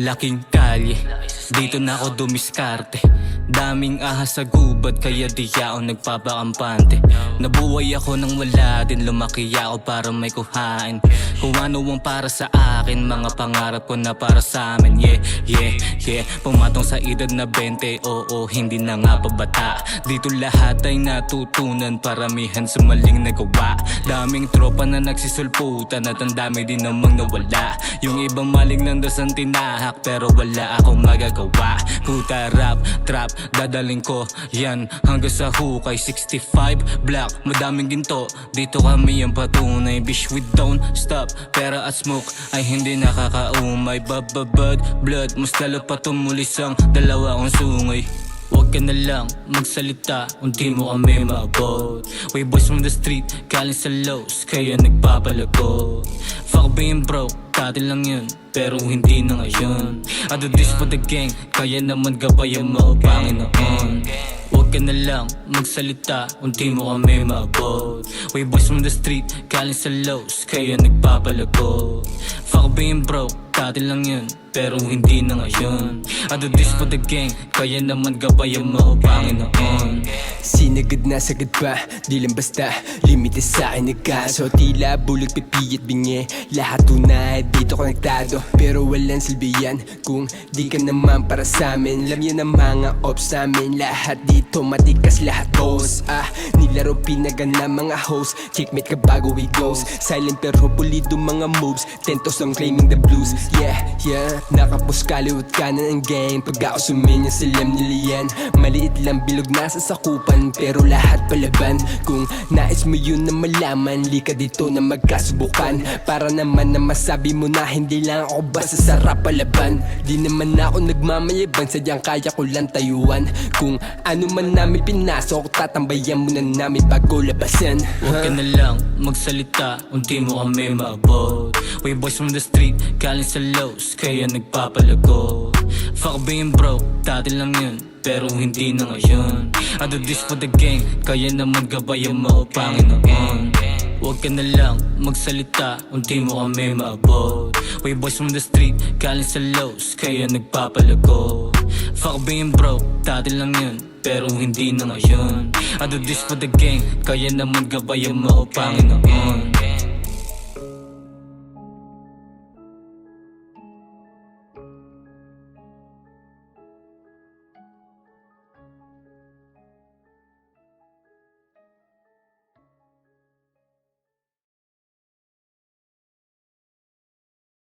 Laking kalye, dito na ako dumiskarte. Daming ahas sa gubad, kaya di ako nagpapakampante. Nabuhay ako nang wala din, lumaki ako para may kuhain. Kung ano ang para sa akin, mga pangarap ko na para sa amin. Yeah, pumatong sa edad na 20, oo, hindi na nga pabata. Dito lahat ay natutunan, paramihan sa maling nagawa. Daming tropa na nagsisulputan at ang dami din namang nawala. Yung ibang maling landasan tinahak, pero wala akong magagawa. Puta rap, trap, dadaling ko yan hanggang sa hukay. 65 black, madaming ginto, dito kami ang patunay. Bish we don't stop, pera at smoke ay hindi nakakaumay. Bababad, blood, mas lalo pa tumulis ang dalawa kong sungay. Huwag ka na lang magsalita, hindi mo kami maabot. We boys from the street, galing sa lows, kaya nagpapalago. Fuck being broke, dati lang yun, pero hindi na ngayon. I do this for the gang, kaya naman gabayan mo, Panginoon. Huwag ka na lang magsalita, hindi mo kami maabot. We boys from the street, galing sa lows, kaya nagpapalago. Fuck being broke, dati lang yun, pero hindi na ngayon. I do this for the gang, kaya naman gabayan mo, Panginoon. Sinagad na sagad pa, di lang basta limite sa akin nagkaso. Tila bulag, pipi at bingi, lahat tunay dito konektado. Pero walang silbi yan kung di ka naman para sa amin. Alam yan ang mga ops namin, lahat dito matikas, lahat boss. Nilaro pinagana mga host, checkmate ka bago we goes. Silent pero pulido mga moves, tentos lang claiming the blues. Yeah, nakapos kaliwat kanan ang game. Pag ako suminya silam nila yan, maliit lang bilog nasa sakupan, pero lahat palaban. Kung nais mo yun na malaman, lika dito na magkasubukan. Para naman na masabi mo na hindi lang ako basta sarap palaban. Di naman ako nagmamayabang, sadyang kaya ko lang tayuan. Kung ano man namin pinasok, tatambayan muna namin bago labasan. Huwag ka na lang magsalita, hindi mo kami maabot. We boys from the street, galing sa lows, kaya nagpapalago. Fuck being broke, dati lang yun, pero hindi na ngayon. I do this for the gang, kaya naman gabayan mo, Panginoon. Huwag ka na lang magsalita, hindi mo kami maabot. We boys from the street, galing sa lows, kaya nagpapalago. Fuck being broke, dati lang yun, pero hindi na ngayon. I do this for the gang, kaya naman gabayan mo, Panginoon.